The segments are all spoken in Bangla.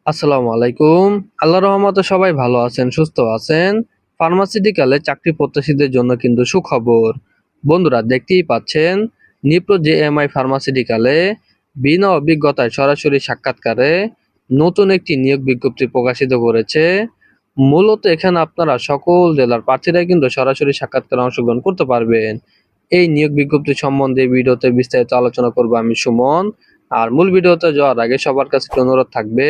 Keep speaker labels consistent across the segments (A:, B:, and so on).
A: আসসালামু আলাইকুম। আল্লাহর রহমতে সবাই ভালো আছেন, সুস্থ আছেন। ফার্মাসিউটিক্যালে চাকরি প্রত্যাশীদের জন্য কিন্তু সুখবর। বন্ধুরা দেখতেই পাচ্ছেন, নিপ্রো জেএমআই ফার্মাসিউটিক্যালে বিনা অভিজ্ঞতায় সরাসরি সাক্ষাৎকারে নতুন একটি নিয়োগ বিজ্ঞপ্তি প্রকাশিত করেছে। মূলত এখানে আপনারা সকল জেলার প্রার্থীরাই কিন্তু সরাসরি সাক্ষাৎকারে অংশগ্রহণ করতে পারবেন। এই নিয়োগ বিজ্ঞপ্তি সম্বন্ধে ভিডিওতে বিস্তারিত আলোচনা করব আমি সুমন। আর মূল ভিডিওতে যাওয়ার আগে সবার কাছে একটি অনুরোধ থাকবে,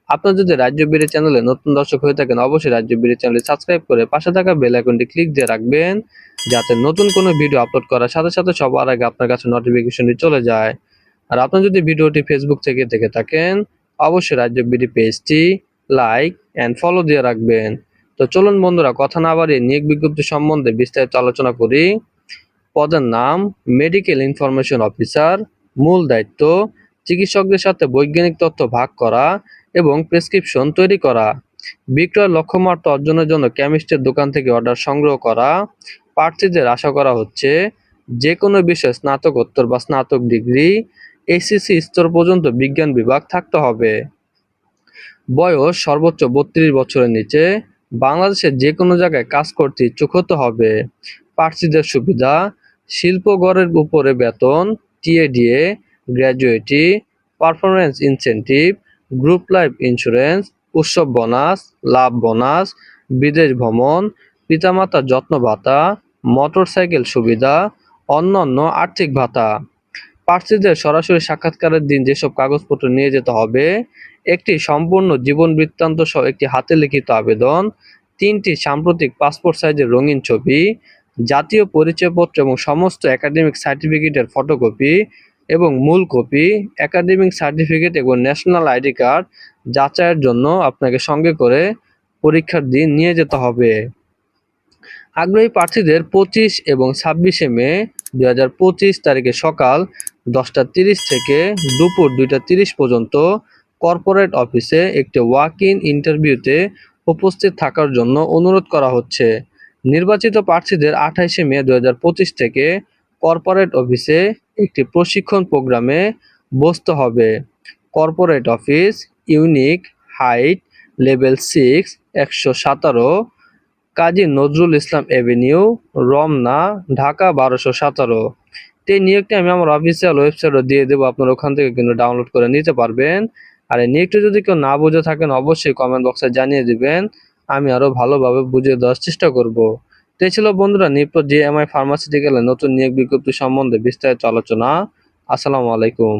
A: আপনার যদি রাজ্য বিডি চ্যানেলে নতুন দর্শক হয়ে থাকেন অবশ্যই রাজ্য বিডি চ্যানেলটি সাবস্ক্রাইব করে পাশে থাকা বেল আইকনটি ক্লিক দিয়ে রাখবেন, যাতে নতুন কোনো ভিডিও আপলোড করার সাথে সাথে সবার আগে আপনার কাছে নোটিফিকেশনটি চলে যায়। আর আপনি যদি ভিডিওটি ফেসবুক থেকে দেখে থাকেন অবশ্যই রাজ্য বিডি পেজটি লাইক অ্যান্ড ফলো দিয়ে রাখবেন। তো চলুন বন্ধুরা, কথা না বাড়িয়ে নিয়োগ বিজ্ঞপ্তি সম্বন্ধে বিস্তারিত আলোচনা করি। পদের নাম মেডিকেল ইনফরমেশন অফিসার। মূল দায়িত্ব চিকিৎসকদের সাথে বৈজ্ঞানিক তথ্য ভাগ করা এবং প্রেসক্রিপশন তৈরি করা। বিক্রয় লক্ষ্যমাত্রা অর্জনের জন্য কেমিস্টের দোকান থেকে অর্ডার সংগ্রহ করা। প্রার্থীদের আশা করা হচ্ছে যে কোনো বিষয়ে স্নাতকোত্তর বা স্নাতক ডিগ্রি, এসএসসি স্তর পর্যন্ত বিজ্ঞান বিভাগ থাকতে হবে। বয়স সর্বোচ্চ 32 বছরের নিচে, বাংলাদেশের যে কোনো জায়গায় কাজ করতে ইচ্ছুক হতে হবে। প্রার্থীদের সুবিধা: শিল্প গড়ের উপরে বেতন, TA DA, gratuity, performance incentive, group life insurance, উৎসব বোনাস, লাভ বোনাস, বিদেশ ভ্রমণ, পিতামাতার যত্ন ভাতা, মোটরসাইকেল সুবিধা, অন্যান্য আর্থিক ভাতা। প্রার্থীদের সরাসরি সাক্ষাৎকারের দিন যেসব কাগজপত্র নিয়ে যেতে হবে: একটি সম্পূর্ণ জীবন বৃত্তান্ত সহ একটি হাতে লিখিত আবেদন, 3টি সাম্প্রতিক পাসপোর্ট সাইজের রঙিন ছবি, জাতীয় পরিচয়পত্র এবং সমস্ত একাডেমিক সার্টিফিকেটের ফটোকপি এবং মূল কপি, একাডেমিক সার্টিফিকেট এবং ন্যাশনাল আইডি কার্ড যাচাইয়ের জন্য আপনাকে সঙ্গে করে পরীক্ষার দিন নিয়ে যেতে হবে। আগ্রহী প্রার্থীদের 25 এবং 26শে মে 2025 তারিখে সকাল 10:30 থেকে দুপুর 2:30 পর্যন্ত কর্পোরেট অফিসে একটি ওয়াক ইন ইন্টারভিউতে উপস্থিত থাকার জন্য অনুরোধ করা হচ্ছে। নির্বাচিত প্রার্থীদের 28শে মে 2025 থেকে কর্পোরেট অফিসে একটি প্রশিক্ষণ প্রোগ্রামে বসতে হবে। Corporate office, unique height, level 6, 117, Kazi Nazrul Islam Avenue, Ramna, Dhaka 1217। এই নিয়োগটি আমি আমার অফিসিয়াল ওয়েবসাইটে দিয়ে দেবো, আপনারা ওখান থেকে কিন্তু ডাউনলোড করে নিতে পারবেন। আর এই নিয়োগটি যদি কেউ না বুঝে থাকেন অবশ্যই কমেন্ট বক্সে জানিয়ে দিবেন, আমি আরও ভালোভাবে বুঝিয়ে দেওয়ার চেষ্টা করব। তো এই ছিল বন্ধুরা নিপ্রো জেএমআই ফার্মাসিউটিক্যালের নতুন নিয়োগ বিজ্ঞপ্তি সম্বন্ধে বিস্তারিত আলোচনা। আসসালামু আলাইকুম।